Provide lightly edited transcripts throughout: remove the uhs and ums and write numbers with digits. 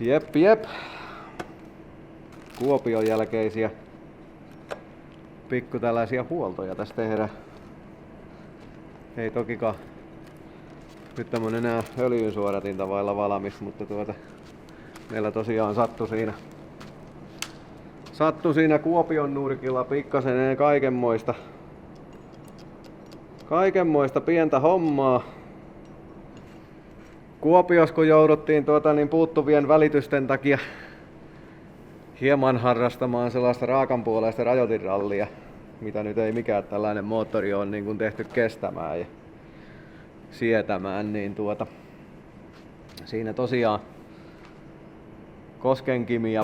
Jep. Kuopion jälkeisiä pikku tällaisia huoltoja tässä tehdään. Ei tokikaan nyt tämmönen enää öljynsuodatinta vailla valmis, mutta meillä tosiaan sattui siinä Kuopion nurkilla pikkasen kaikenmoista pientä hommaa. Kuopiossa kun jouduttiin puuttuvien välitysten takia hieman harrastamaan sellaista raakanpuoleista rajoitinrallia, mitä nyt ei mikään tällainen moottori on niin kuin tehty kestämään ja sietämään, niin siinä tosiaan Koskenkimiä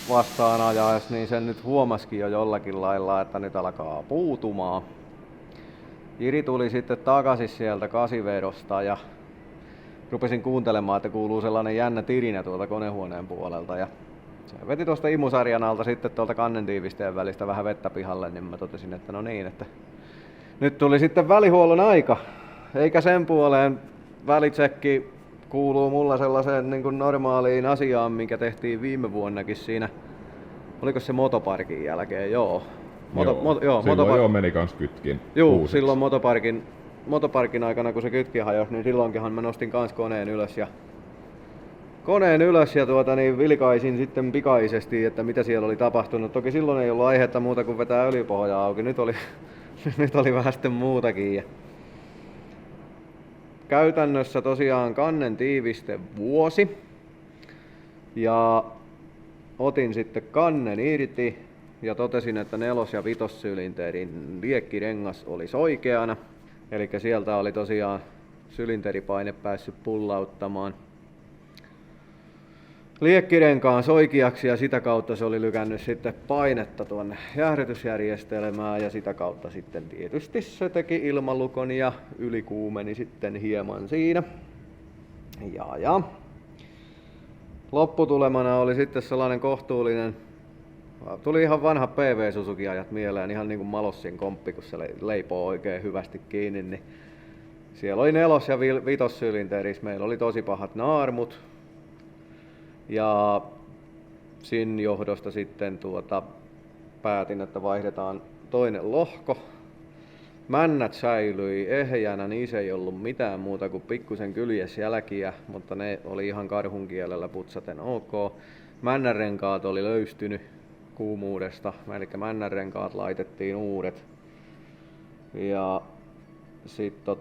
vastaan ajaes, niin sen nyt huomasikin jo jollakin lailla, että nyt alkaa puutumaan. Jiri tuli sitten takaisin sieltä kasivedosta ja rupesin kuuntelemaan, että kuuluu sellainen jännä tirinä tuolta konehuoneen puolelta. Ja se veti tuosta imusarjan alta sitten tuolta kannentiivisteen välistä vähän vettä pihalle, niin mä totesin, että no niin, että nyt tuli sitten välihuollon aika. Eikä sen puoleen välitsekki kuuluu mulla sellaiseen niin kuin normaaliin asiaan, minkä tehtiin viime vuonnakin siinä. Oliko se motoparkin jälkeen? Joo. Silloin meni kans kytkin. Joo, silloin motoparkin aikana kun se kytki hajosi, niin silloinkinhan mä nostin kans koneen ylös ja vilkaisin sitten pikaisesti, että mitä siellä oli tapahtunut. Toki silloin ei ollut aihetta muuta kuin vetää öljypohjaa auki. Nyt oli vähän sitten muutakin. Ja käytännössä tosiaan kannen tiiviste vuosi. Ja otin sitten kannen irti ja totesin, että 4- ja 5-sylinterin liekkirengas olisi oikeana. Eli sieltä oli tosiaan sylinteripaine päässyt pullauttamaan liekkirenkaan oikeaksi ja sitä kautta se oli lykännyt sitten painetta tuonne jäähdytysjärjestelmään ja sitä kautta sitten tietysti se teki ilmalukon ja ylikuumeni sitten hieman siinä. Ja lopputulemana oli sitten sellainen kohtuullinen, tuli ihan vanha PV Suzuki-ajat mieleen, ihan niin kuin Malossin komppi, kun se leipoo oikein hyvästi kiinni, niin siellä oli 4- ja 5-sylinterissä, meillä oli tosi pahat naarmut. Ja siinä johdosta sitten päätin, että vaihdetaan toinen lohko. Männät säilyi ehjänä, niissä ei ollut mitään muuta kuin pikkusen kyljesjälkiä, mutta ne oli ihan karhun kielellä putsaten ok. Männänrenkaat oli löystynyt kuumuudesta, eli männänrenkaat laitettiin uudet. Ja sitten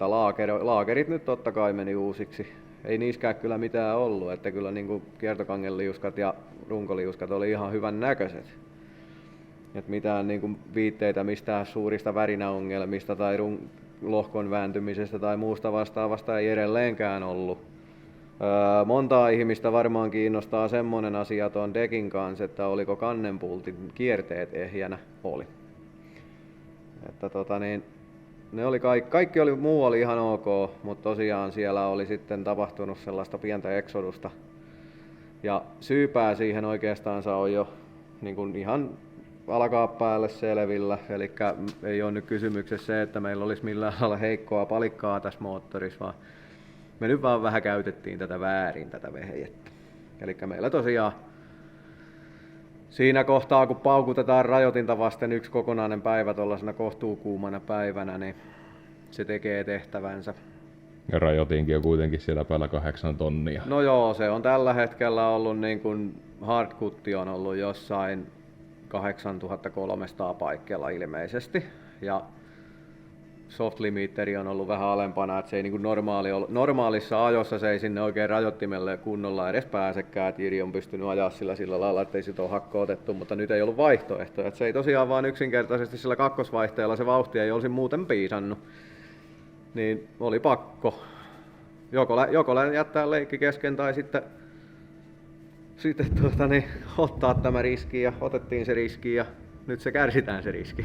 laakerit nyt totta kai meni uusiksi. Ei niiskään kyllä mitään ollut, että kyllä niinku kiertokangeliuskat ja runkoliuskat oli ihan hyvän näköiset. Et mitään niinku viitteitä mistään suurista värinäongelmista tai lohkon vääntymisestä tai muusta vastaavasta ei edelleenkään ollut. Montaa ihmistä varmaan kiinnostaa semmonen asia tuon dekin kanssa, että oliko kannenpultin kierteet ehjänä. Oli. Että ne oli muu oli ihan ok, mutta tosiaan siellä oli sitten tapahtunut sellaista pientä eksodusta. Ja syypää siihen oikeastaan on jo niin kuin ihan alkaa päälle selvillä. Eli ei ole nyt kysymyksessä se, että meillä olisi millään lailla heikkoa palikkaa tässä moottorissa, vaan me nyt vaan vähän käytettiin tätä väärin, tätä vehejettä. Eli meillä tosiaan siinä kohtaa, kun paukutetaan rajoitinta vasten yksi kokonainen päivä tuollaisena kohtuukuumana päivänä, niin se tekee tehtävänsä. Ja rajoitinkin on kuitenkin siellä päällä 8 tonnia. No joo, se on tällä hetkellä ollut niin kuin hardcutti on ollut jossain 8300 paikkeilla ilmeisesti. Ja soft limiteri on ollut vähän alempana, että se ei niin kuin normaalissa ajossa se ei sinne oikein rajoittimelle kunnolla edes pääsekään. Et Jiri on pystynyt ajaa sillä lailla, että ei sitä ole hakko otettu, mutta nyt ei ollut vaihtoehtoja. Et se ei tosiaan vaan yksinkertaisesti sillä kakkosvaihteella se vauhti ei olisi muuten piisannut. Niin oli pakko joko jättää leikki kesken tai sitten ottaa tämä riski ja otettiin se riski ja nyt se kärsitään se riski.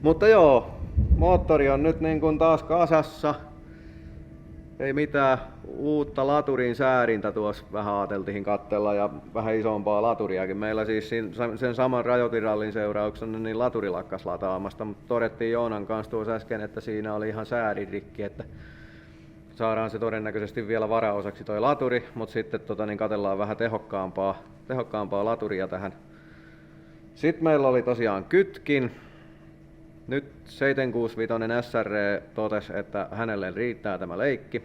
Mutta joo, moottori on nyt niin kuin taas kasassa. Ei mitään uutta laturin säärintä tuossa vähän ajateltiin katsella ja vähän isompaa laturiakin. Meillä siis sen saman rajoitinrallin seurauksena niin laturi lakkas lataamasta, mutta todettiin Joonan kanssa tuossa äsken, että siinä oli ihan säärin rikki, että saadaan se todennäköisesti vielä varaosaksi toi laturi, mutta sitten niin katsellaan vähän tehokkaampaa laturia tähän. Sitten meillä oli tosiaan kytkin. Nyt 765 SR totesi, että hänelle riittää tämä leikki.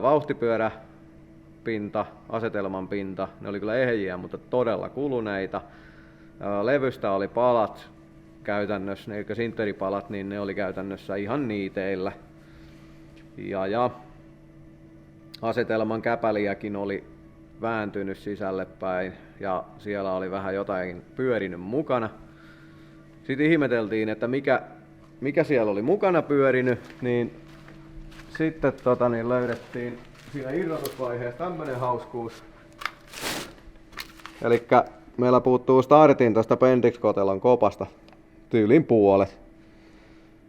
Vauhtipyöräpinta, asetelman pinta, ne oli kyllä ehjiä, mutta todella kuluneita. Levystä oli palat käytännössä, eli sinteripalat, niin ne oli käytännössä ihan niiteillä. Ja asetelman käpäliäkin oli vääntynyt sisälle päin ja siellä oli vähän jotain pyörinyt mukana. Sitten ihmeteltiin, että mikä siellä oli mukana pyörinyt, niin sitten löydettiin siinä irrotusvaiheessa tämmönen hauskuus. Elikkä meillä puuttuu startin tosta Bendix-kotelon kopasta tyylin puolet.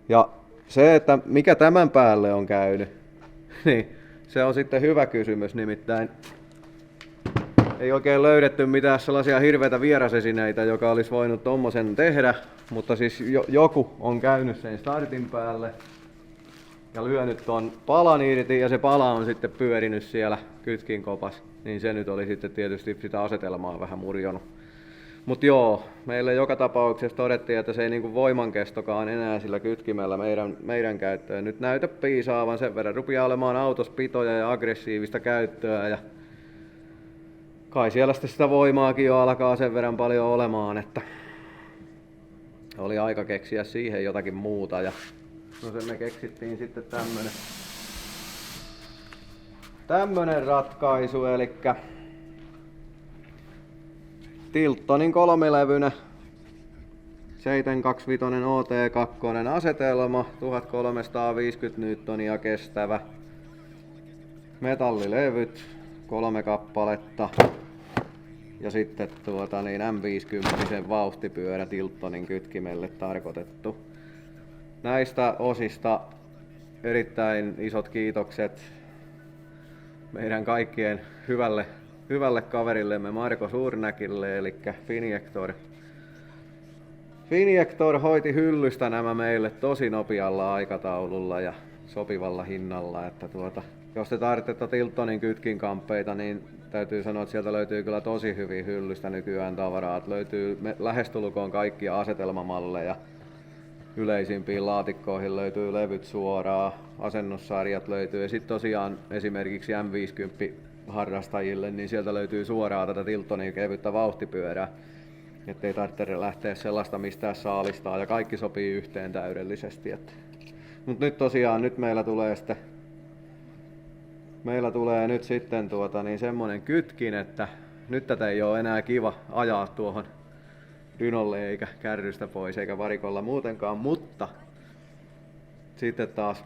Ja se, että mikä tämän päälle on käynyt, niin se on sitten hyvä kysymys, nimittäin ei oikein löydetty mitään sellaisia hirveitä vierasesineitä, joka olisi voinut tommosen tehdä, mutta siis joku on käynyt sen startin päälle ja lyönyt ton palan irti ja se pala on sitten pyörinyt siellä kytkin kopas, niin se nyt oli sitten tietysti sitä asetelmaa vähän murjonut. Mut joo, meille joka tapauksessa todettiin, että se ei niinku voimankestokaan enää sillä kytkimellä meidän käyttöön nyt näytä piisaavan, sen verran rupeaa olemaan autossa pitoja ja aggressiivista käyttöä ja kai siellä sitten sitä voimaakin jo alkaa sen verran paljon olemaan, että oli aika keksiä siihen jotakin muuta ja no se me keksittiin sitten tämmönen ratkaisu, elikkä Tiltonin kolmilevynä 725 OT2 asetelma, 1350 Newtonia kestävä, metallilevyt, 3 kappaletta ja sitten M50 vauhtipyörä Tiltonin kytkimelle tarkoitettu. Näistä osista erittäin isot kiitokset meidän kaikkien hyvälle kaverillemme Marko Suurnäkille, eli Finjector hoiti hyllystä nämä meille tosi nopealla aikataululla ja sopivalla hinnalla, että jos te tarvitsette Tiltonin kytkinkamppeita, niin täytyy sanoa, että sieltä löytyy kyllä tosi hyvin hyllystä nykyään tavaraa. Löytyy lähestulkoon kaikkia asetelmamalleja. Yleisimpiin laatikkoihin löytyy levyt suoraan, asennussarjat löytyy ja sitten tosiaan esimerkiksi M50 harrastajille, niin sieltä löytyy suoraan tätä Tiltonin kevyttä vauhtipyörää, ettei tarvitse lähteä sellaista mistään saalistaa ja kaikki sopii yhteen täydellisesti. Mutta nyt tosiaan meillä tulee nyt sitten semmonen kytkin, että nyt tätä ei ole enää kiva ajaa tuohon dynolle eikä kärrystä pois eikä varikolla muutenkaan, mutta sitten taas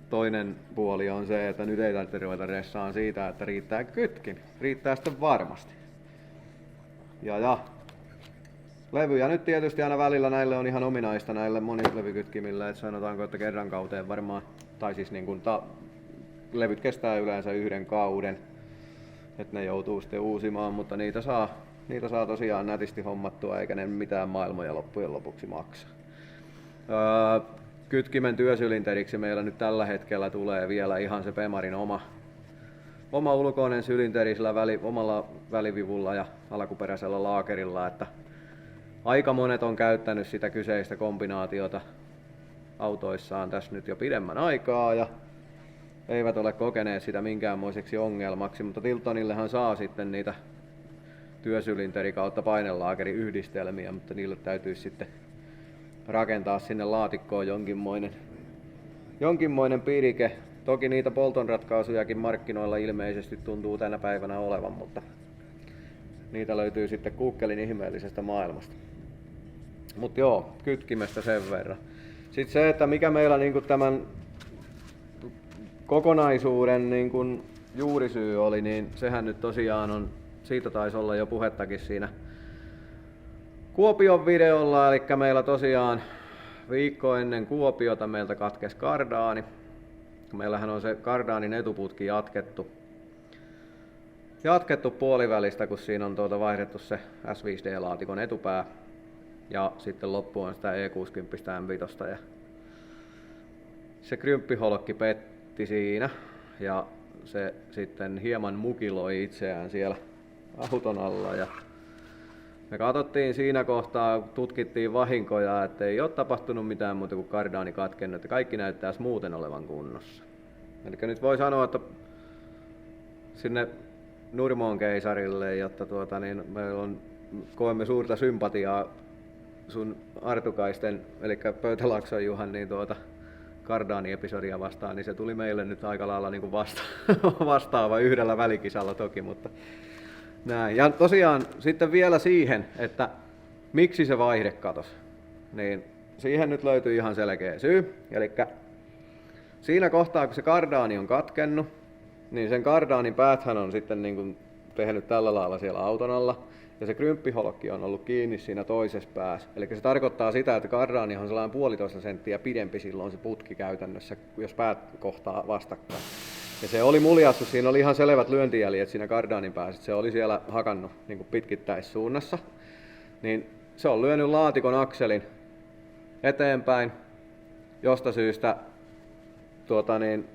toinen puoli on se, että nyt ei tarvitse ruveta ressaan siitä, että riittää kytkin. Riittää sitten varmasti. Ja levyjä nyt tietysti aina välillä näille on ihan ominaista näille monilevykytkimille, että sanotaanko, että kerran kauteen varmaan, tai siis niin kuin levyt kestää yleensä yhden kauden, että ne joutuu sitten uusimaan, mutta niitä saa tosiaan nätisti hommattua eikä ne mitään maailmoja loppujen lopuksi maksa. Kytkimen työsylinteriksi meillä nyt tällä hetkellä tulee vielä ihan se Bemarin oma ulkoinen sylinteri sillä omalla välivivulla ja alkuperäisellä laakerilla, että aika monet on käyttänyt sitä kyseistä kombinaatiota autoissaan tässä nyt jo pidemmän aikaa ja eivät ole kokeneet sitä minkäänmoiseksi ongelmaksi, mutta Tiltonillehan saa sitten niitä työsylinteri kautta painelaakeriyhdistelmiä, mutta niille täytyisi sitten rakentaa sinne laatikkoon jonkinmoinen pidike. Toki niitä poltonratkaisujakin markkinoilla ilmeisesti tuntuu tänä päivänä olevan, mutta niitä löytyy sitten kuukkelin ihmeellisestä maailmasta. Mut joo, kytkimestä sen verran. Sitten se, että mikä meillä niinku tämän kokonaisuuden niinku juurisyy oli, niin sehän nyt tosiaan on, siitä taisi olla jo puhettakin siinä Kuopion videolla, eli meillä tosiaan viikko ennen Kuopiota meiltä katkesi kardaani. Meillähän on se kardaanin etuputki jatkettu puolivälistä, kun siinä on vaihdettu se S5D-laatikon etupää ja sitten loppu on sitä E60 M5 ja se krymppiholkki lämmitti siinä ja se sitten hieman mukiloi itseään siellä auton alla. Ja me katsottiin siinä kohtaa, tutkittiin vahinkoja, että ei ole tapahtunut mitään muuta kuin kardaani katkennut, että kaikki näyttäisi muuten olevan kunnossa. Eli nyt voi sanoa, että sinne Nurmoon keisarille, jotta koemme suurta sympatiaa sun Artukaisten, eli Pöytälakson Juhan, niin kardaani-episodia vastaan, niin se tuli meille nyt aika lailla niin kuin vastaava yhdellä välikisalla toki, mutta näin. Ja tosiaan sitten vielä siihen, että miksi se vaihde katosi, niin siihen nyt löytyy ihan selkeä syy. Eli siinä kohtaa, kun se kardaani on katkennut, niin sen kardaanin pääthän on sitten niin kuin tehnyt tällä lailla siellä auton alla, ja se krymppiholkki on ollut kiinni siinä toisessa päässä. Eli se tarkoittaa sitä, että kardaani on sellainen 1,5 senttiä pidempi silloin se putki käytännössä, jos päät kohtaa vastakkain. Ja se oli muljassut, siinä oli ihan selvät lyöntijäljet siinä kardaanin päässä, se oli siellä hakannut niin kuin pitkittäissuunnassa. Niin se on lyönyt laatikon akselin eteenpäin, josta syystä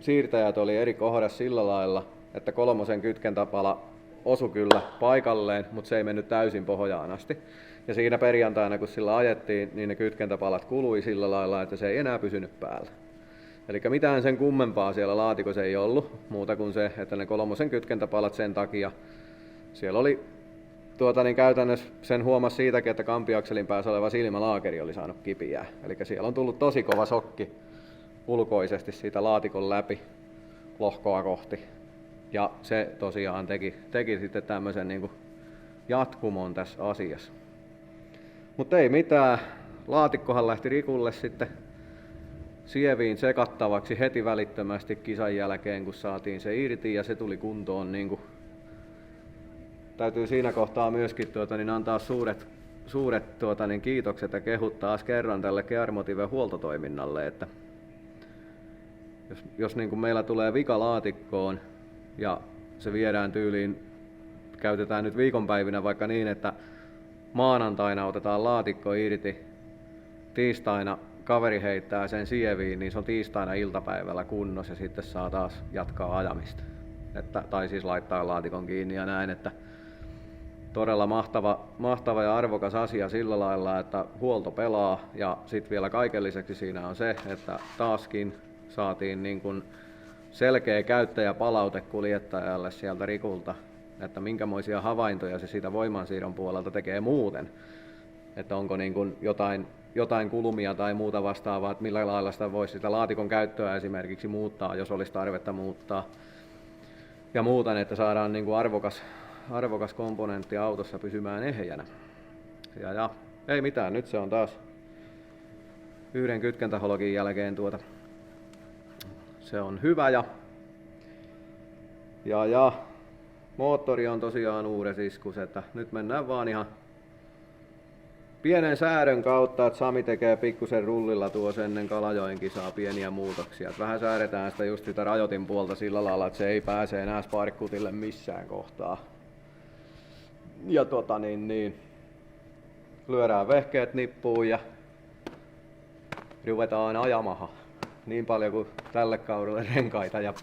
siirtäjät oli eri kohdassa sillä lailla, että 3 kytkentäpala osui kyllä paikalleen, mutta se ei mennyt täysin pohjaan asti. Ja siinä perjantaina, kun sillä ajettiin, niin ne kytkentäpalat kului sillä lailla, että se ei enää pysynyt päällä. Eli mitään sen kummempaa siellä laatikossa ei ollut, muuta kuin se, että ne 3 kytkentäpalat sen takia. Siellä oli käytännössä sen huomasi siitäkin, että kampiakselin päässä oleva silmälaakeri oli saanut kipiää. Eli siellä on tullut tosi kova sokki ulkoisesti siitä laatikon läpi lohkoa kohti. Ja se tosiaan teki sitten tämmöisen niin kuin jatkumon tässä asiassa. Mutta ei mitään, laatikkohan lähti Rikulle sitten sieviin sekattavaksi heti välittömästi kisan jälkeen, kun saatiin se irti ja se tuli kuntoon. Niin kuin täytyy siinä kohtaa myöskin antaa suuret kiitokset ja kehut taas kerran tälle Gearmotive huoltotoiminnalle, että jos niin kuin meillä tulee vika laatikkoon ja se viedään tyyliin, käytetään nyt viikonpäivinä vaikka niin, että maanantaina otetaan laatikko irti, tiistaina kaveri heittää sen sieviin, niin se on tiistaina iltapäivällä kunnossa ja sitten saa taas jatkaa ajamista. Tai siis laittaa laatikon kiinni ja näin, että todella mahtava ja arvokas asia sillä lailla, että huolto pelaa ja sitten vielä kaiken lisäksi siinä on se, että taaskin saatiin niin kuin selkeä käyttäjäpalaute kuljettajalle sieltä Rikulta, että minkämoisia havaintoja se siitä voimansiirron puolelta tekee muuten. Että onko niin kuin jotain kulumia tai muuta vastaavaa, että millä lailla sitä voisi sitä laatikon käyttöä esimerkiksi muuttaa, jos olisi tarvetta muuttaa. Ja muuten, että saadaan niin kuin arvokas komponentti autossa pysymään ehjänä. Ja ei mitään, nyt se on taas yhden kytkentähologin jälkeen se on hyvä ja moottori on tosiaan uudes iskus, että nyt mennään vaan ihan pienen säädön kautta, että Sami tekee pikkusen rullilla tuossa ennen Kalajoen kisaa pieniä muutoksia. Että vähän säädetään sitä just sitä rajoitin puolta sillä lailla, että se ei pääse enää sparkkutille missään kohtaa. Ja lyödään vehkeet nippuun ja ruvetaan ajamaha. Niin paljon kuin tälle kaudelle renkaita ja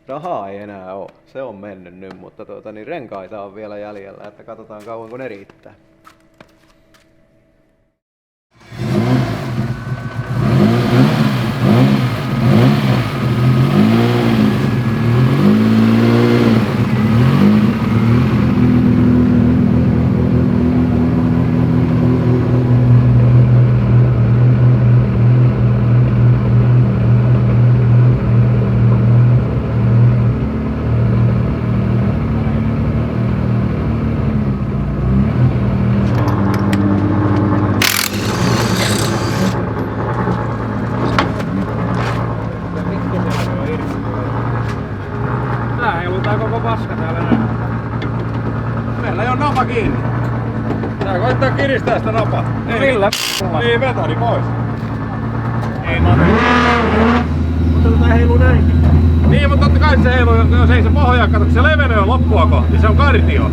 rahaa ei enää ole. Se on mennyt nyt, mutta renkaita on vielä jäljellä, että katsotaan kauanko ne riittää. Kiristää sitä napaa. Millä? Niin, vetari pois. Ei Mutta tää heiluu näinkin. Niin, mutta totta kai se heiluu, jos ei se pohjaa, kato, kun se levenee loppua kohti, niin se on kartio.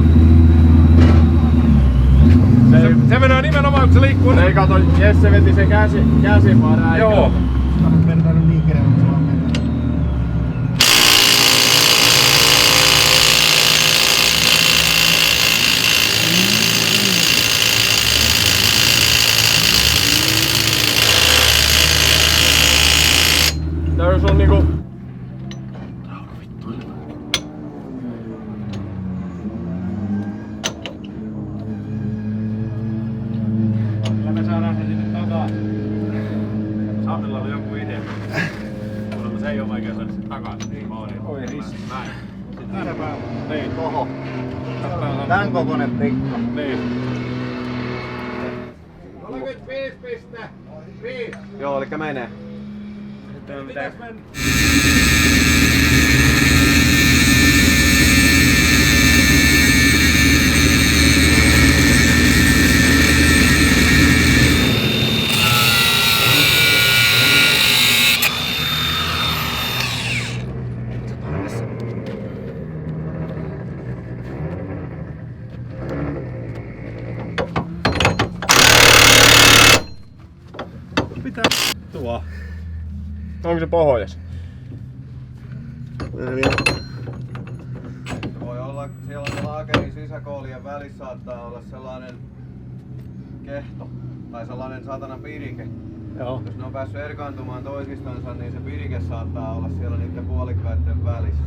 Se menee nimenomaan, kun se liikkuu. Ei kato, Jesse veti sen käsiparää. Joo. Vertainen liikenne, mutta se on mennyt. sisäpäällä. Niin. Toho. Tää on- Tän kokoinen pikka. Niin. 35,5. Joo, eli menee. Mitäs pitää tuo? Onko se pohjas? Voi olla, siellä on laakerin sisäkoolien välissä saattaa olla sellainen kehto tai sellainen saatana pirike. Joo. Jos ne on päässyt erkaantumaan toisistansa, niin se pirike saattaa olla siellä niiden puolikkaiden välissä.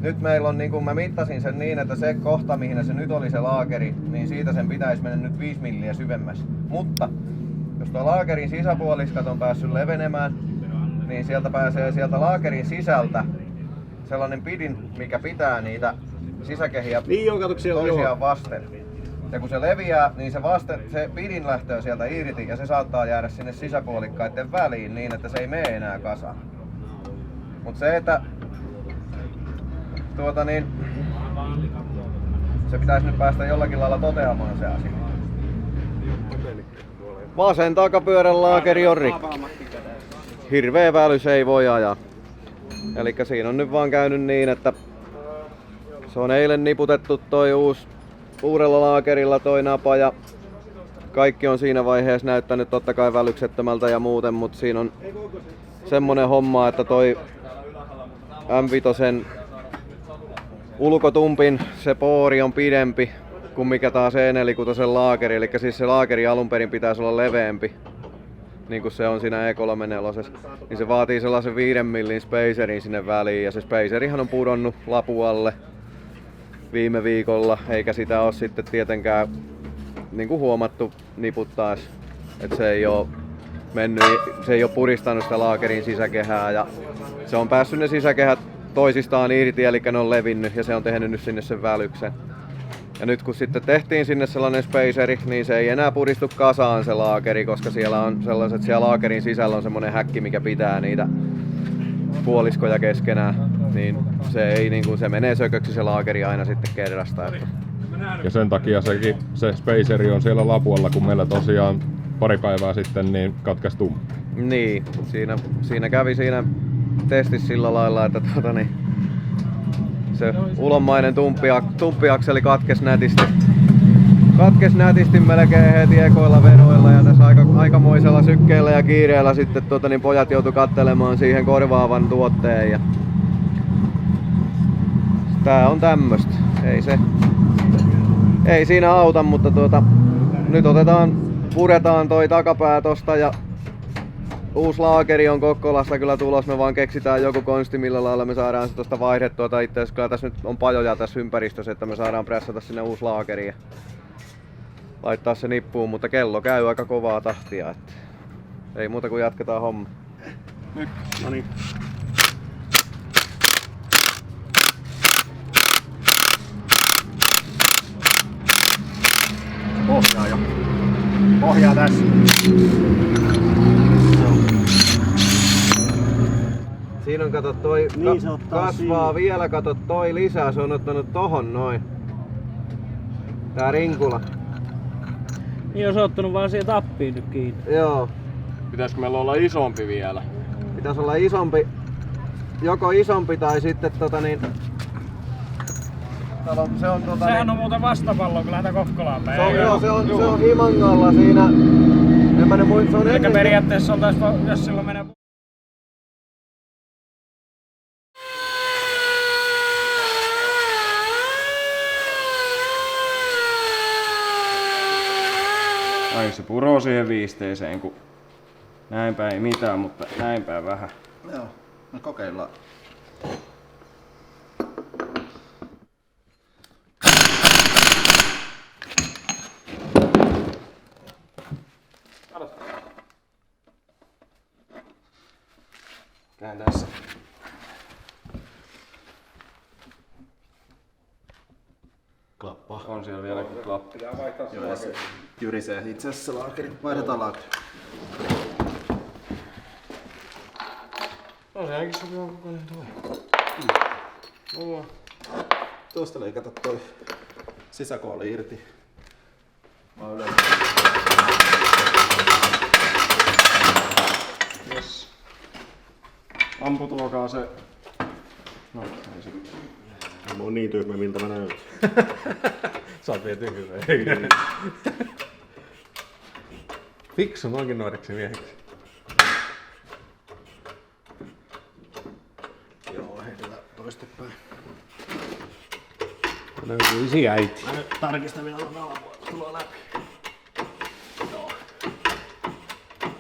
Nyt meillä on, niin kuin mä mittasin sen niin, että se kohta mihin se nyt oli se laakeri, niin siitä sen pitäisi mennä nyt 5 milliä syvemmäs. Mutta jos tuo laakerin sisäpuoliskat on päässyt levenemään, niin sieltä pääsee sieltä laakerin sisältä sellainen pidin, mikä pitää niitä sisäkehiä Niin joo, kato siellä toisiaan vasten. Ja kun se leviää, niin se pidin lähtee sieltä irti ja se saattaa jäädä sinne sisäpuolikkaiden väliin niin, että se ei mene enää kasaan. Mut se, että se pitäisi nyt päästä jollakin lailla toteamaan se asia. Vasen takapyörän laakeri on rikki. Hirveä välys ei voi ajaa. Elikkä siinä on nyt vaan käynyt niin, että se on eilen niputettu toi uudella laakerilla toi napa ja kaikki on siinä vaiheessa näyttänyt totta kai välyksettömältä ja muuten, mutta siinä on semmonen homma, että toi M5 ulkotumpin se poori on pidempi kuin mikä taas E4 laakeri, eli siis se laakeri alun perin pitäisi olla leveämpi, niin kuin se on siinä E34, niin se vaatii sellaisen 5 millin spacerin sinne väliin, ja se spacerihan on pudonnut lapualle viime viikolla, eikä sitä ole sitten tietenkään niin kuin huomattu niputtaessa, että se ei ole puristanut sitä laakerin sisäkehää, ja se on päässyt ne sisäkehät toisistaan irti, eli ne on levinnyt ja se on tehnyt nyt sinne sen välyksen. Ja nyt kun sitten tehtiin sinne sellainen spaceri, niin se ei enää puristu kasaan se laakeri, koska siellä on sellaiset, siellä laakerin sisällä on semmoinen häkki, mikä pitää niitä puoliskoja keskenään. Niin se ei niinku, se menee sököksi se laakeri aina sitten kerrasta. Että. Ja sen takia se spaceri on siellä lapualla, kun meillä tosiaan pari päivää sitten niin katkesi tumppi. Niin, siinä kävi siinä testissä sillä lailla, että se ulommainen tumppiakseli katkesi nätisti. Katkesi nätisti melkein heti ekoilla vedoilla ja tässä aikamoisella sykkeellä ja kiireellä sitten pojat joutu katselemaan siihen korvaavan tuotteen. Ja tää on tämmöstä. Ei siinä auta, mutta nyt puretaan toi takapää tosta ja uusi laakeri on Kokkolasta kyllä tulos, me vaan keksitään joku konsti millä lailla me saadaan se tosta vaihdettua, tai itse asiassa kyllä tässä nyt on pajoja tässä ympäristössä, että me saadaan pressata sinne uusi laakeri ja laittaa se nippuun, mutta kello käy aika kovaa tahtia, että ei muuta kuin jatketaan homma. Nyt. No niin. Pohjaa jo. Pohjaa tässä. Siinä on kato toi Niin, se ottaa kasvaa siinä. vielä, kato toi lisää, se on ottanut tohon noin. Tää rinkula. Niin on se ottanut vaan siihen tappiin nyt kiinni. Joo. Pitäisikö meillä olla isompi vielä? Pitäis olla isompi, joko isompi tai sitten se on Sehän on muuten vastapallo, kun lähdetään Kokkolaan päin. Se on, joo, se on Himangalla siinä. En mä ne muista, se on Eli periaatteessa oltais, jos silloin menee... Ai se puroo siihen viisteeseen, kun näinpä ei mitään, mutta näinpä vähän. Joo, no kokeillaan. Käyn tässä. Klappaa. On siellä vieläkin klappi. Joo, ja se jyrisee itse asiassa laakeri. Vaihdetaan laakeri. No se ainakin sopii on kokoinen toi. Tuosta leikata toi sisäkooli irti. Yes. Amputuokaa se. No, ei se. Mä oon niin tyhmä, miltä mä näytän. Sä oot vielä tyhmä. Fiksu noinkin nuoreksi mieheksi. Joo, heitetään toistepäin. Löytyy isi äiti. Mä nyt tarkistan vielä tuon alapuolella. Tullaan läpi. Joo.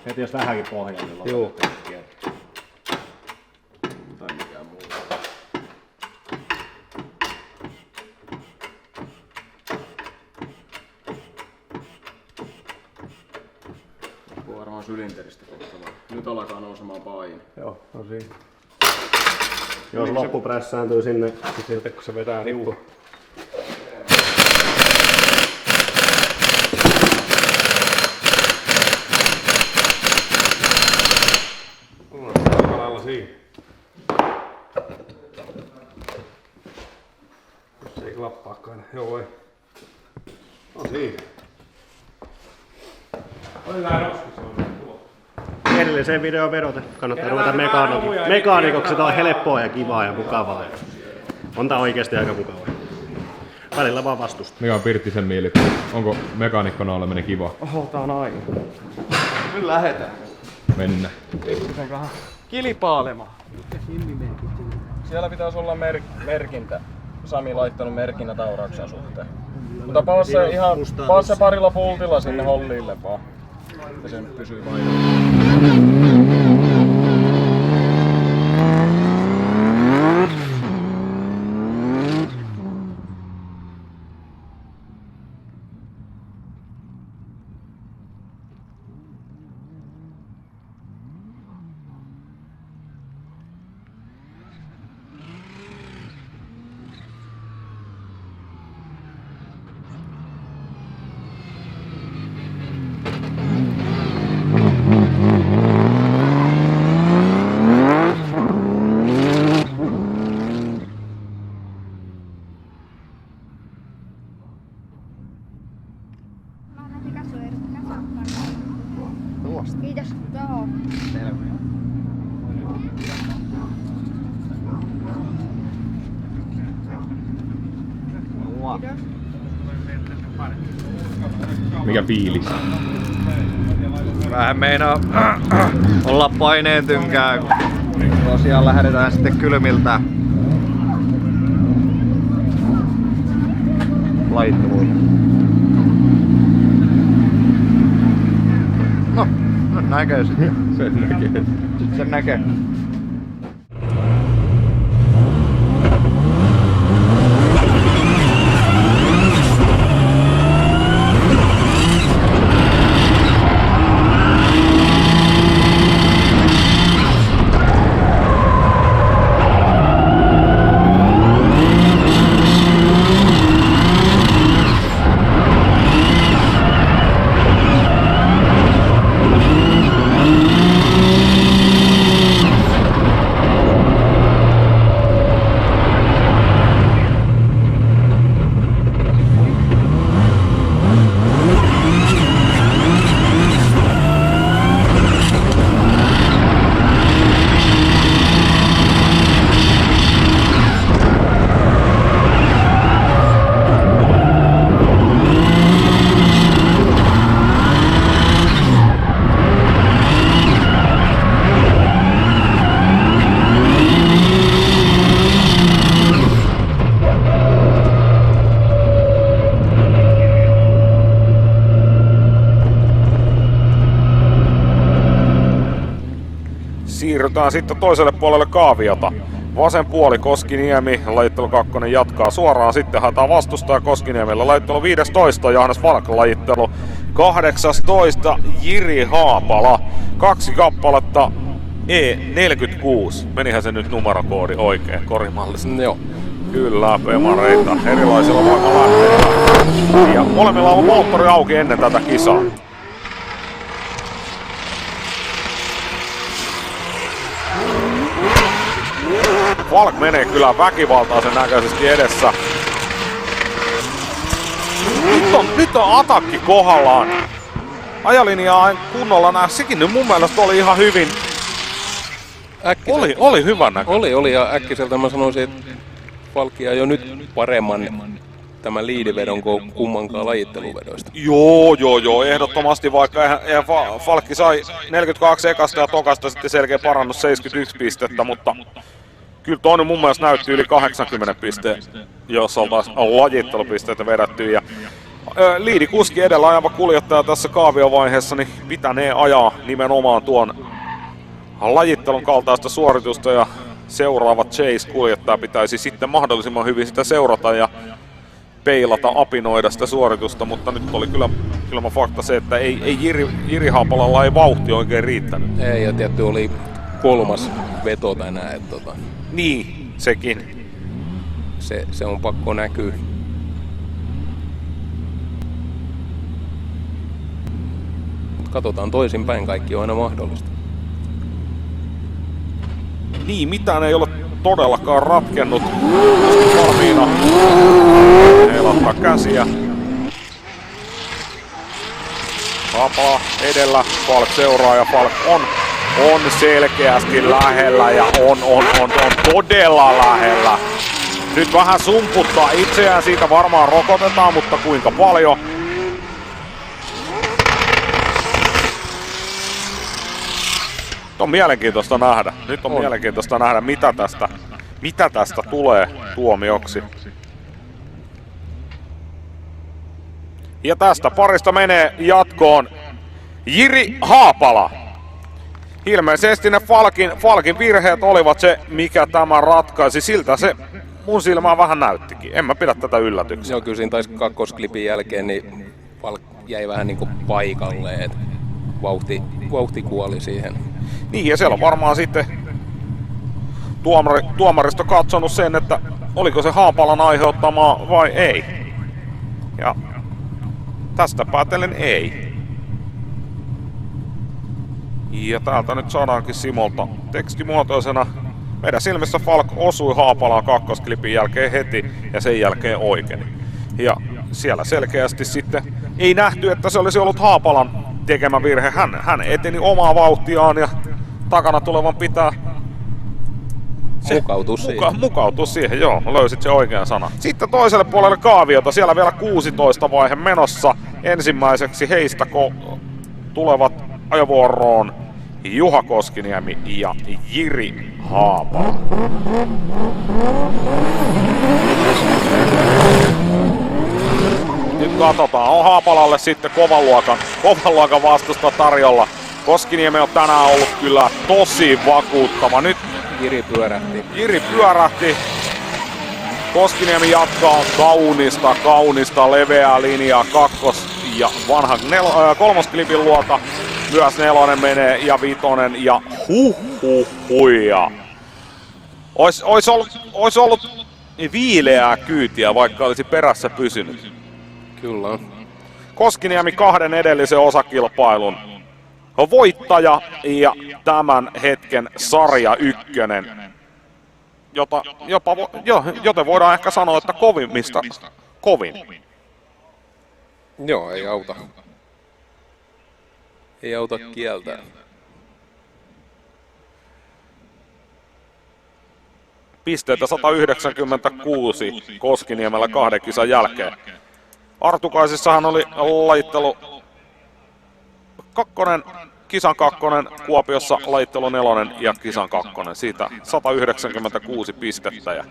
Heti jos vähänkin pohjaa, niin Joo. tai mikään muu. Loppuu varmaan sylinteristä kohta. Nyt alkaa nousemaan paine. Joo, no siinä. Jos loppu prässääntyy sinne, Sitten kun se vetää nippu. Aika lailla siinä. Se ei klappaakaan. Joo ei. On siinä. Oli vähän roskissa on tuo. edelliseen videoon vedoten. Kannattaa ruveta mekaanikoksi. Tää on helppoa ja kivaa ja mukavaa. On tää oikeesti aika mukavaa. Välillä vaan vastusta. Mikä on Pirttisen mielipide? Onko mekaanikkona oleminen kiva? Oho, tää on aina. Nyt lähetään. Mennä. Pikkusenkohan kilpailemaan. Siellä pitäisi olla merkintä. Sami laittanut merkinnät aurauksen suhteen. Mutta passe parilla pultilla sinne hollille vaan. Ja se nyt pysyy vain. Kiitos. Joo. Mikä fiilis? Vähän meinaa olla paineen tynkää, kun tosiaan lähdetään sitten kylmiltä laitteluille. No, nyt näkee sitten. Sen näkee. Sitten sen näkee. Siirrytään sitten toiselle puolelle kaaviota. Vasen puoli Koskiniemi, lajittelu 2 jatkaa suoraan, sitten haetaan vastustaja Koskiniemellä. Lajittelu 15, Johannes Falk, lajittelu 18, Jiri Haapala. 2 kappaletta E46. Menihän se nyt numerokoodi oikein korimallisesti? Joo. Kyllä, Bemareita erilaisilla voimalähteillä. Ja molemmilla on ollut moottori auki ennen tätä kisaa. Falk menee kyllä väkivaltaisen näköisesti edessä. Nyt on atakki kohdallaan. Ajalinjaa en kunnolla näe. Sekin nyt mun mielestä oli ihan hyvin. Oli hyvän näköinen. Oli ja äkkiseltä mä sanoisin, että Falkki ajoi nyt paremman tämän liidivedon kuin kummankaan lajitteluvedoista. Joo, ehdottomasti, vaikka Falkki sai 42 ekasta ja tokasta sitten selkeä parannus 71 pistettä, mutta kyllä toinen mun mielestä näytti yli 80 pisteen, jos oltaisiin lajittelupisteitä vedetty. Ja liidikuski edellä ajava kuljettaja tässä kaaviovaiheessa niin pitänee ajaa nimenomaan tuon lajittelun kaltaista suoritusta ja seuraava Chase-kuljettaja pitäisi sitten mahdollisimman hyvin sitä seurata ja peilata, apinoida sitä suoritusta, mutta nyt oli kyllä fakta se, että ei Jiri Haapalalla ei vauhti oikein riittänyt. Ei, ja tietty oli 3. veto tänään. Niin, sekin. Se on pakko näkyä. Katsotaan toisinpäin, kaikki on aina mahdollista. Niin, mitään ei ole todellakaan ratkennut. Valmiina heilottaa käsiä. Haapala edellä, Falk seuraa ja Falk on selkeästi lähellä ja on todella lähellä. Nyt vähän sumputtaa itseään, siitä varmaan rokotetaan, mutta kuinka paljon? On mielenkiintoista nähdä. Nyt on mielenkiintoista nähdä, mitä tästä tulee tuomioksi. Ja tästä parista menee jatkoon Jiri Haapala. Ilmeisesti ne Falkin virheet olivat se, mikä tämä ratkaisi. Siltä se mun silmään vähän näyttikin. En mä pidä tätä yllätyksenä. Joo, kyllä siinä taisi kakkosklipin jälkeen, niin Falk jäi vähän niinku paikalleen, että vauhti kuoli siihen. Niin, ja siellä on varmaan sitten tuomaristo katsonut sen, että oliko se Haapalan aiheuttamaa vai ei. Ja tästä päätellen ei. Ja täältä nyt saadaankin Simolta tekstimuotoisena. Meidän silmissä Falk osui Haapalaan kakkosklipin jälkeen heti ja sen jälkeen oikein. Ja siellä selkeästi sitten ei nähty, että se olisi ollut Haapalan tekemä virhe. Hän eteni omaa vauhtiaan ja takana tulevan pitää mukautua siihen, joo, löysit se oikean sana. Sitten toiselle puolelle kaaviota, siellä vielä 16 vaihe menossa. Ensimmäiseksi heistä tulevat ajovuoroon Juha Koskiniemi ja Jiri Haapala. Nyt katsotaan, on Haapalalle sitten kovan luokan vastusta tarjolla. Koskiniemi on tänään ollut kyllä tosi vakuuttava. Nyt Jiri pyörähti. Koskiniemi jatkaa kaunista leveää linjaa ja vanhan kolmosklipin luota. Myös 4 menee ja 5 ja huija. Ois ollut viileää kyytiä, vaikka olisi perässä pysynyt. Kyllä on. Koskiniemi 2 edellisen osakilpailun voittaja ja tämän hetken sarja 1. Joten voidaan ehkä sanoa, että kovimmista kovin. Joo, ei auta. Ei auta kieltää. Pisteitä 196 Koskiniemellä 2 kisan jälkeen. Artukaisissahan oli lajittelu 2, kisan 2, Kuopiossa lajittelu 4 ja kisan 2. Siitä 196 pistettä. Ja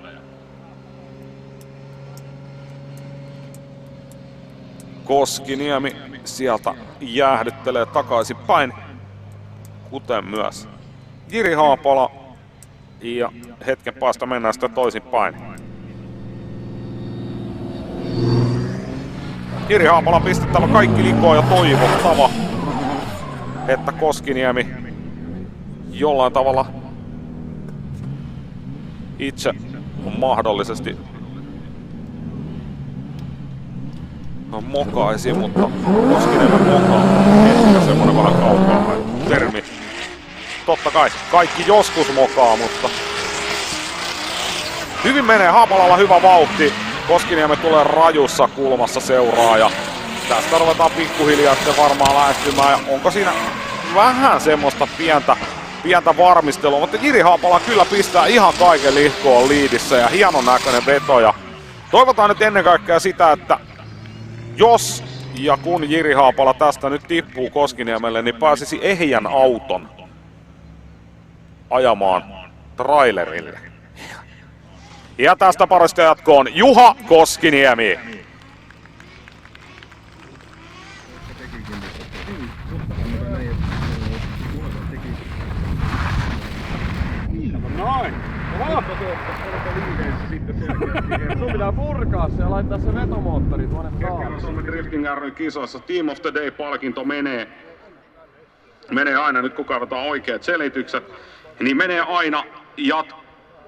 Koskiniemi sieltä jäähdyttelee takaisin päin, kuten myös Jiri Haapala. Ja hetken päästä mennään sitten toisinpäin. Jiri Haapala pistettävä kaikki likoon ja toivottava, että Koskiniemi jollain tavalla itse mahdollisesti mokaisi, mutta Koskiniemen moka on ehkä semmonen vähän kaukaa termi. Totta kai, kaikki joskus mokaa, mutta hyvin menee. Haapalalla hyvä vauhti. Koskiniemi tulee rajussa kulmassa seuraa ja tästä ruvetaan pikkuhiljaa sitten varmaan lähestymään. Ja onko siinä vähän semmoista pientä varmistelua, mutta Jiri Haapala kyllä pistää ihan kaiken lihkoon liidissä ja hienon näköinen veto. Ja toivotaan nyt ennen kaikkea sitä, että jos ja kun Jiri Haapala tästä nyt tippuu Koskiniemelle, niin pääsisi ehjän auton ajamaan trailerille. Ja tästä parista jatkoon Juha Koskiniemi. Noin! Sun pitää purkaa se ja laittaa se vetomoottori tuonne taas. Suomen Drifting ry kisoissa Team of the Day-palkinto menee aina, nyt kun kaivataan oikeat selitykset, niin menee aina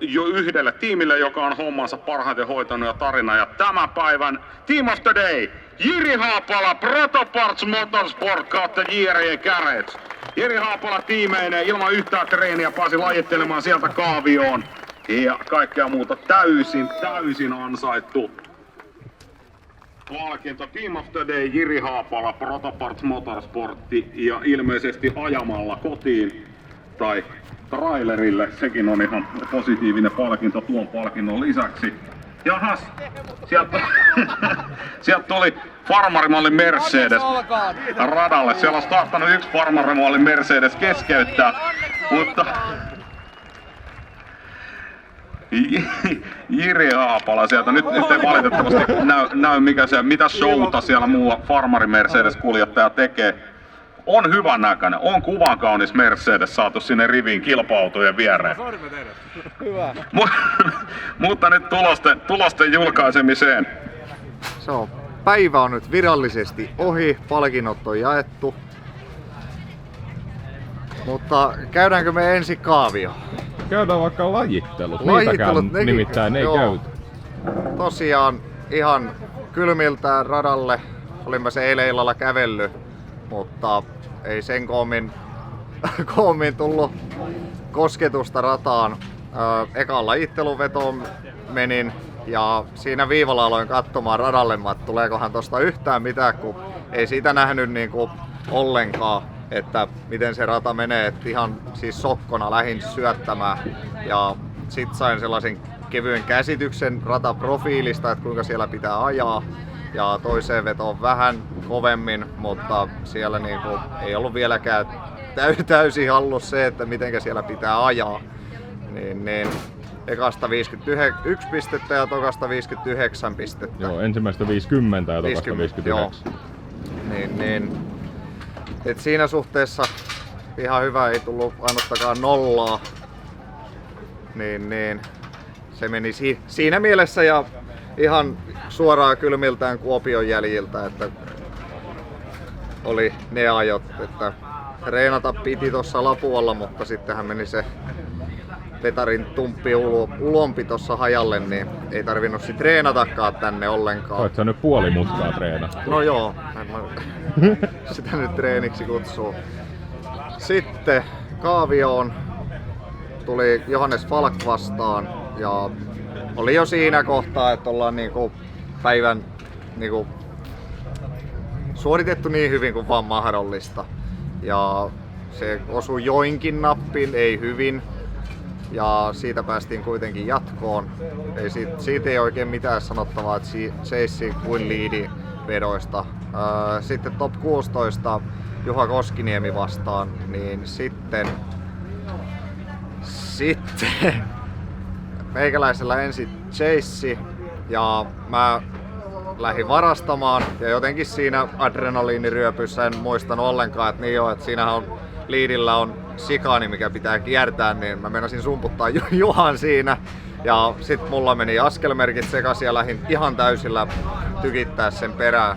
jo yhdelle tiimille, joka on hommansa parhaiten hoitanut ja tarina. Ja tämän päivän Team of the Day, Jiri Haapala, Protoparts Motorsport kautta J.R. Carriage. Jiri Haapala tiimeineen ilman yhtään treeniä pääsi lajittelemaan sieltä kaavioon. Ja kaikkea muuta täysin ansaittu palkinto. Team of the Day, Jiri Haapala, Protoparts Motorsportti ja ilmeisesti ajamalla kotiin tai trailerille. Sekin on ihan positiivinen palkinto tuon palkinnon lisäksi. Jahas, sieltä tuli farmarimallin Mercedes radalle. Siellä on starttanut yksi farmarimallin Mercedes keskeyttää, mutta Jiri Haapala sieltä. Nyt ei valitettavasti näy mitä showta siellä muu farmari Mercedes kuljettaja tekee. On hyvän näköinen, on kuvan kaunis Mercedes saatu sinne riviin kilpa-autojen viereen. Hyvä. Mutta nyt tulosten julkaisemiseen. Päivä on nyt virallisesti ohi, palkinnot on jaettu. Mutta käydäänkö me ensin kaavio? Käydään vaikka lajittelut. Lajittelut Nimittäin ei käyty. Tosiaan ihan kylmiltään radalle. Olin mä se eilen illalla kävellyt, mutta ei sen koommin tullut kosketusta rataan. Ekaan lajitteluvetoon menin ja siinä viivalla aloin katsomaan radalle, että tuleekohan tosta yhtään mitään, kun ei siitä nähnyt niinku ollenkaan, että miten se rata menee, että ihan siis sokkona lähdin syöttämään ja sit sain sellaisen kevyen käsityksen rataprofiilista, että kuinka siellä pitää ajaa ja toiseen vetoon vähän kovemmin, mutta siellä niinku ei ollut vieläkään täysin hallussa se, että mitenkä siellä pitää ajaa. Niin ekasta 51 pistettä ja tokasta 59 pistettä. Joo, ensimmäistä 50 ja tokasta 59. Niin. Et siinä suhteessa ihan hyvä, ei tullut ainuttakaan nollaa. Niin. Se meni siinä mielessä ja ihan suoraan kylmiltään Kuopion jäljiltä, että oli ne ajot, että treenata piti tuossa Lapualla, mutta sittenhän meni se Petarin tumppi ulompi tossa hajalle, niin ei tarvinnut sit treenatakaan tänne ollenkaan. Olet sä nyt puoli mutkaa treenaa? No joo, en mä sitä nyt treeniksi kutsuu. Sitten kaavioon tuli Johannes Falk vastaan ja oli jo siinä kohtaa, että ollaan niinku päivän niinku suoritettu niin hyvin kuin vaan mahdollista. Ja se osui joinkin nappiin, ei hyvin. Ja siitä päästiin jatkoon. Siitä ei oikein mitään sanottavaa, että seissi kuin liidivedoista. Sitten top 16 Juha Koskiniemi vastaan, niin sitten meikäläisellä ensin chase ja mä lähdin varastamaan ja jotenkin siinä adrenaliiniryöpyssä en muistanut ollenkaan, että niin joo, että siinähän on liidillä on sikaani, mikä pitää kiertää, niin mä meinasin sumputtaa Juhan siinä. Ja sit mulla meni askelmerkit sekaisin ja lähdin ihan täysillä tykittää sen perään.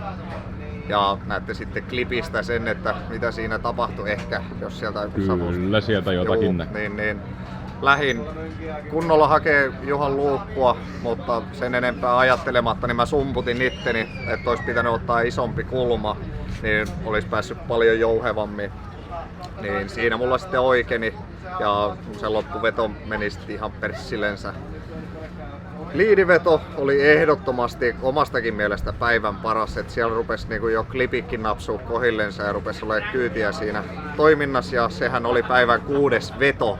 Ja näette sitten klipistä sen, että mitä siinä tapahtui ehkä, jos sieltä Kyllä, sieltä jotakin näkyy. Niin. lähin kunnolla hakee Juhan luukkua, mutta sen enempää ajattelematta niin mä sumputin itteni, että olisi pitänyt ottaa isompi kulma, niin olisi päässyt paljon jouhevammin. Niin siinä mulla sitten oikeni ja se loppuveto meni sitten ihan perssillensä. Liidiveto oli ehdottomasti omastakin mielestä päivän paras, että siellä rupesi niinku jo klipikki napsua kohillensa ja rupesi olemaan kyytiä siinä toiminnassa ja sehän oli päivän 6. veto.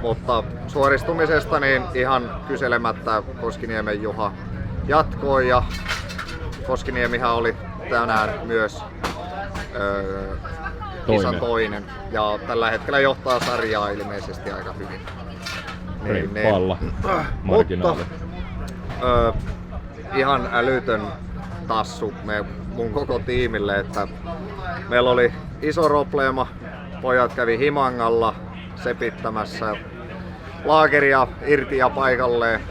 Mutta suoristumisesta niin ihan kyselemättä Koskiniemen Juha jatkoi ja Koskiniemihän oli tänään myös kisan toinen ja tällä hetkellä johtaa sarjaa ilmeisesti aika hyvin. Palla. Marginaali. Ihan älytön tassu mun koko tiimille, että meillä oli iso probleema. Pojat kävi Himangalla sepittämässä laakeria irti ja paikalleen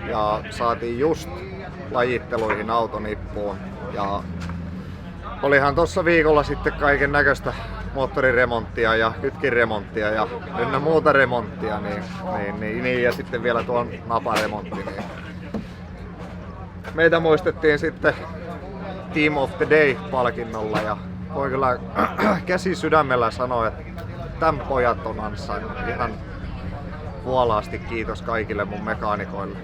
ja saatiin just lajitteluihin autonippuun. Ja olihan tossa viikolla sitten kaiken näköistä moottoriremonttia ja kytkinremonttia ja ynnä muuta remonttia niin ja sitten vielä tuon naparemontti. Niin. Meitä muistettiin sitten Team of the Day-palkinnolla ja voi kyllä käsi sydämellä sanoa, että tämän pojat on ansainnut. Ihan vuolaasti kiitos kaikille mun mekaanikoille.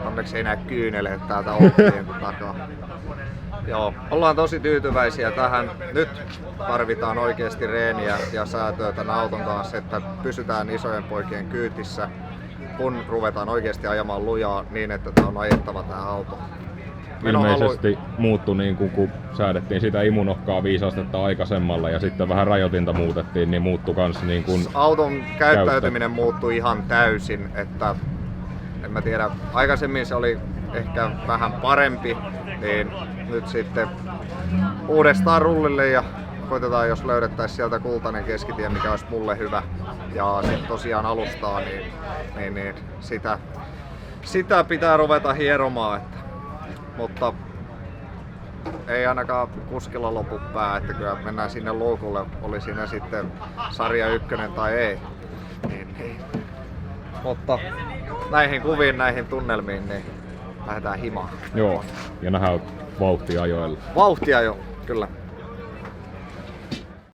Onneksi ei näe kyyneleet täältä oppien takaa. Joo, ollaan tosi tyytyväisiä tähän. Nyt tarvitaan oikeasti reeniä ja säätöä tämän auton kanssa, että pysytään isojen poikien kyytissä, kun ruvetaan oikeasti ajamaan lujaa niin, että tämä on ajettava tämä auto. Ilmeisesti muuttui niin kuin kun säädettiin sitä imunokkaa 5 astetta aikaisemmalla ja sitten vähän rajoitinta muutettiin, niin muuttui kans niin kuin auton käyttäytyminen muuttui ihan täysin, että en mä tiedä, aikaisemmin se oli ehkä vähän parempi, niin nyt sitten uudestaan rullille ja koitetaan, jos löydettäisiin sieltä kultainen keskitie, mikä olisi mulle hyvä. Ja sitten tosiaan alustaa, niin sitä pitää ruveta hieromaan. Mutta ei ainakaan kuskilla lopu pää, että kyllä mennään sinne luukulle, oli siinä sitten sarja 1 tai ei. Niin. Mutta näihin kuviin, näihin tunnelmiin, niin lähdetään himaan. Joo, ja nähdään vauhtia ajoilla. Vauhtia jo, kyllä.